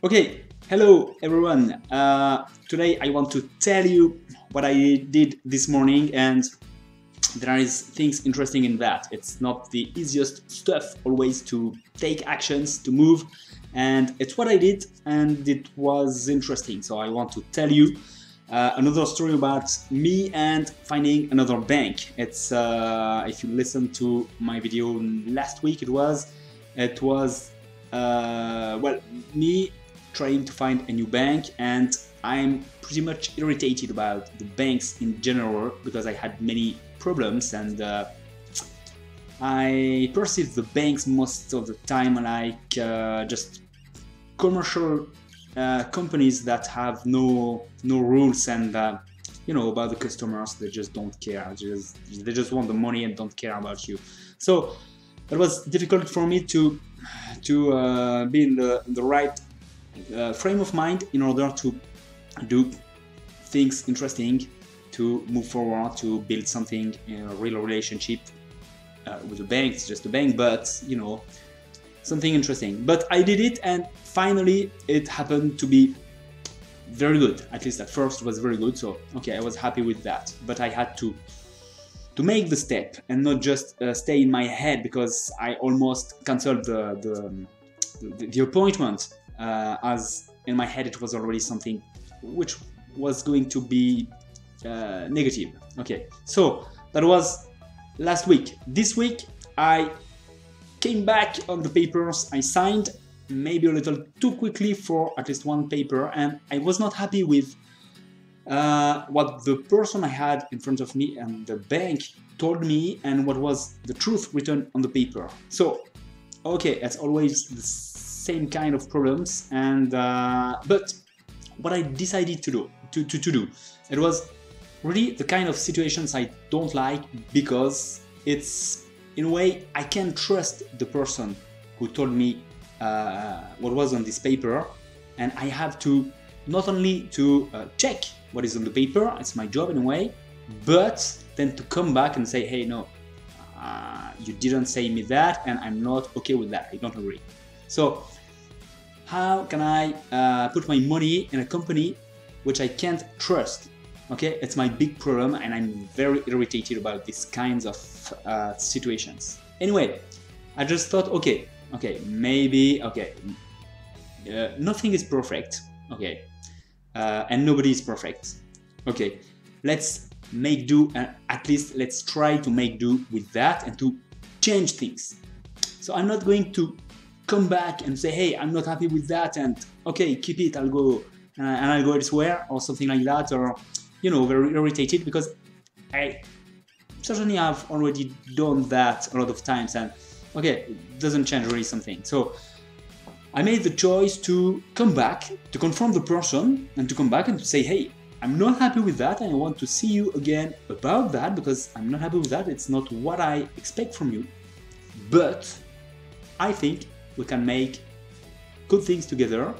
Okay, hello everyone. Today I want to tell you what I did this morning, and there is things interesting in that. It's not the easiest stuff always to take actions, to move, and it's what I did, and it was interesting. So I want to tell you another story about me and finding another bank. It's if you listen to my video last week, it was well, me trying to find a new bank, and I'm pretty much irritated about the banks in general because I had many problems, and I perceive the banks most of the time like just commercial companies that have no rules, and about the customers. They just don't care. They just want the money and don't care about you. So it was difficult for me to be in the right frame of mind in order to do things interesting, to move forward, to build something in a real relationship with a bank. It's just a bank, but something interesting. But I did it, and finally it happened to be very good. At least at first it was very good. So okay, I was happy with that, but I had to make the step and not just stay in my head, because I almost cancelled the appointment, as in my head it was already something which was going to be negative. Okay, so that was last week. This week I came back on the papers. I signed maybe a little too quickly for at least one paper, and I was not happy with what the person I had in front of me and the bank told me, and what was the truth written on the paper. So okay, it's always the same kind of problems, and but what I decided to do, it was really the kind of situations I don't like, because it's, in a way, I can't trust the person who told me what was on this paper, and I have to not only to check what is on the paper, it's my job in a way, but then to come back and say, hey, no, you didn't say me that, and I'm not okay with that, I don't agree. So how can I put my money in a company which I can't trust? Okay, it's my big problem, and I'm very irritated about these kinds of situations. Anyway, I just thought, okay, maybe, nothing is perfect, okay, and nobody is perfect. Okay, let's make do, and at least let's try to make do with that and to change things. So I'm not going to come back and say, hey, I'm not happy with that, and okay, keep it, I'll go and I'll go elsewhere or something like that, or very irritated, because I certainly have already done that a lot of times, and okay, it doesn't change really something. So I made the choice to come back, to confront the person, and to come back and to say, hey, I'm not happy with that, and I want to see you again about that, because I'm not happy with that. It's not what I expect from you, but I think we can make good things together,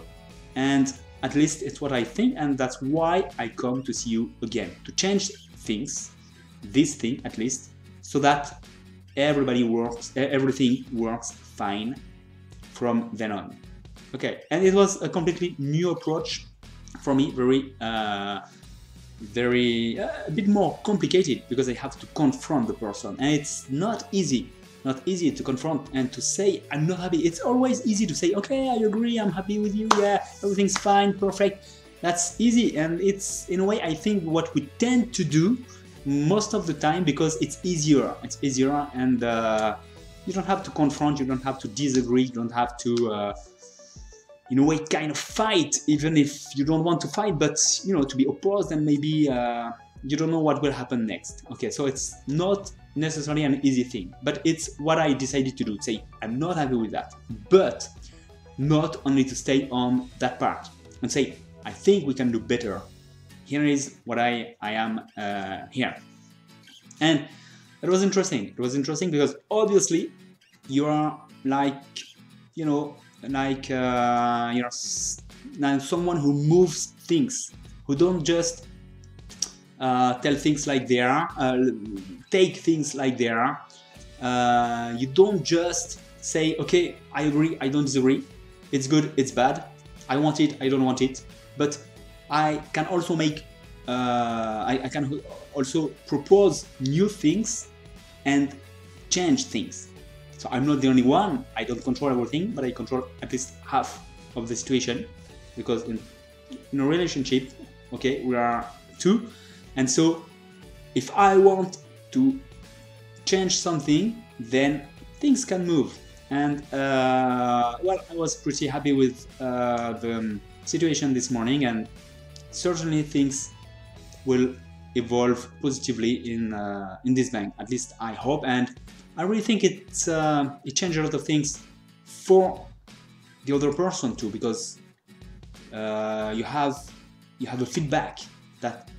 and at least it's what I think, and that's why I come to see you again, to change things, this thing at least, so that everything works fine from then on. Okay, and it was a completely new approach for me, a bit more complicated, because I have to confront the person, and it's not easy to confront and to say I'm not happy. It's always easy to say, okay, I agree, I'm happy with you, yeah, everything's fine, perfect. That's easy, and it's, in a way, I think what we tend to do most of the time, because it's easier, and you don't have to confront, you don't have to disagree, you don't have to in a way kind of fight, even if you don't want to fight, but to be opposed, and maybe you don't know what will happen next. Okay, so it's not necessarily an easy thing, but it's what I decided to do. Say, I'm not happy with that, but not only to stay on that part and say, I think we can do better. Here is what I am here. And it was interesting. It was interesting because obviously you are like, you're someone who moves things, who don't just tell things like they are, take things like they are. You don't just say, okay, I agree, I don't disagree, it's good, it's bad. I want it, I don't want it, but I can also make, I can also propose new things and change things. So I'm not the only one, I don't control everything, but I control at least half of the situation, because in a relationship, okay, we are two, and so if I want to change something, then things can move. And well, I was pretty happy with the situation this morning, and certainly things will evolve positively in this bank. At least I hope, and I really think it changed a lot of things for the other person too, because you have a feedback that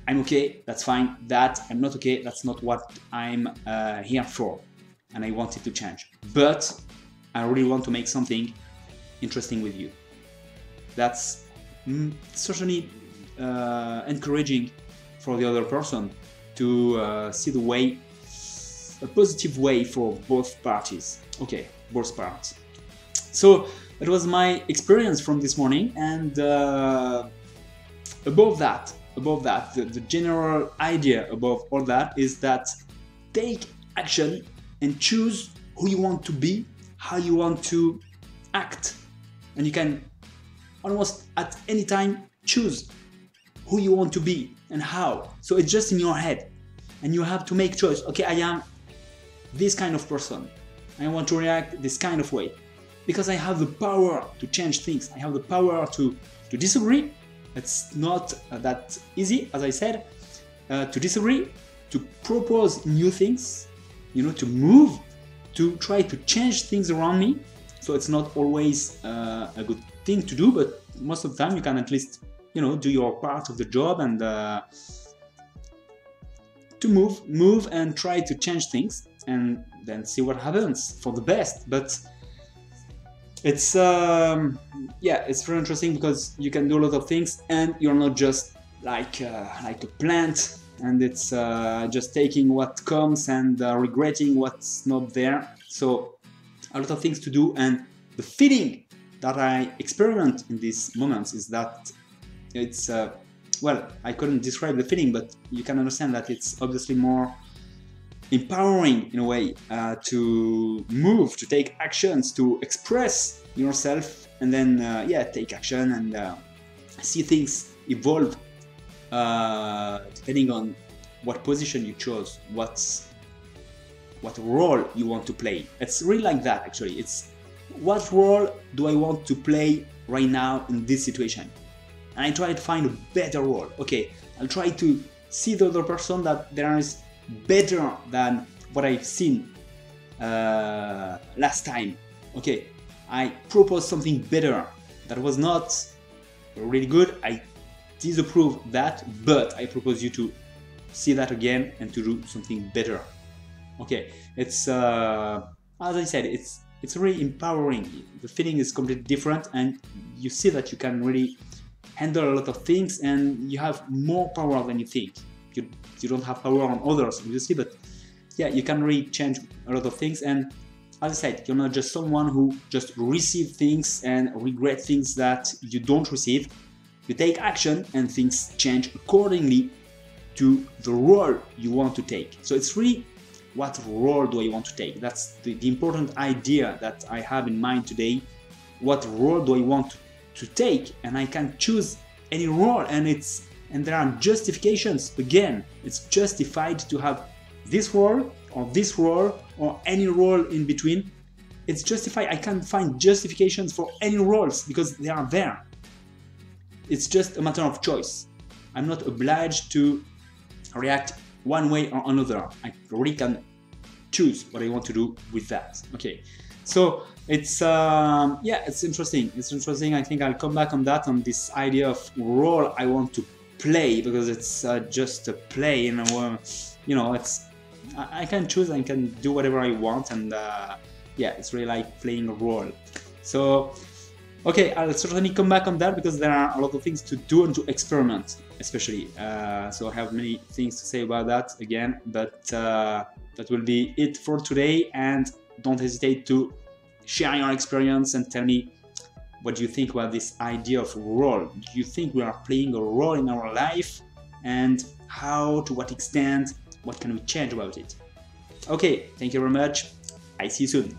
I'm okay, that's fine, that I'm not okay, that's not what I'm here for, and I want it to change. But I really want to make something interesting with you. That's certainly encouraging for the other person to see the way, a positive way for both parties. Okay, both parts. So that was my experience from this morning, and above that, the general idea above all that is that take action and choose who you want to be, how you want to act, and you can almost at any time choose who you want to be and how. So it's just in your head, and you have to make choice. Okay, I am this kind of person, I want to react this kind of way, because I have the power to change things. I have the power to disagree. It's not that easy, as I said, to disagree, to propose new things, you know, to move, to try to change things around me. So it's not always a good thing to do, but most of the time you can at least, you know, do your part of the job, and to move and try to change things, and then see what happens for the best. But it's yeah, it's very interesting, because you can do a lot of things, and you're not just like a plant, and it's just taking what comes and regretting what's not there. So a lot of things to do, and the feeling that I experiment in these moments is that it's well, I couldn't describe the feeling, but you can understand that it's obviously more empowering in a way, to move, to take actions, to express yourself, and then yeah, take action and see things evolve depending on what position you chose, what role you want to play. It's really like that, actually. It's what role do I want to play right now in this situation, and I try to find a better role. Okay, I'll try to see the other person that there is better than what I've seen last time. Okay, I propose something better that was not really good. I disapprove that, but I propose you to see that again and to do something better. Okay, it's as I said, it's really empowering. The feeling is completely different, and you see that you can really handle a lot of things, and you have more power than you think. You don't have power on others, obviously, but yeah, you can really change a lot of things. And as I said, you're not just someone who just receives things and regret things that you don't receive. You take action, and things change accordingly to the role you want to take. So it's really, what role do I want to take? That's the important idea that I have in mind today. What role do I want to take? And I can choose any role, and there are justifications. Again, it's justified to have this role or any role in between. It's justified. I can find justifications for any roles because they are there. It's just a matter of choice. I'm not obliged to react one way or another. I really can choose what I want to do with that. Okay, so it's yeah, it's interesting. It's interesting. I think I'll come back on that, on this idea of role I want to play, because it's just a play, you know, it's I can choose, I can do whatever I want, and yeah, it's really like playing a role. So okay, I'll certainly come back on that, because there are a lot of things to do and to experiment, especially. So I have many things to say about that again, but that will be it for today. And don't hesitate to share your experience and tell me what do you think about this idea of role? Do you think we are playing a role in our life? And how, to what extent, what can we change about it? Okay, thank you very much. I see you soon.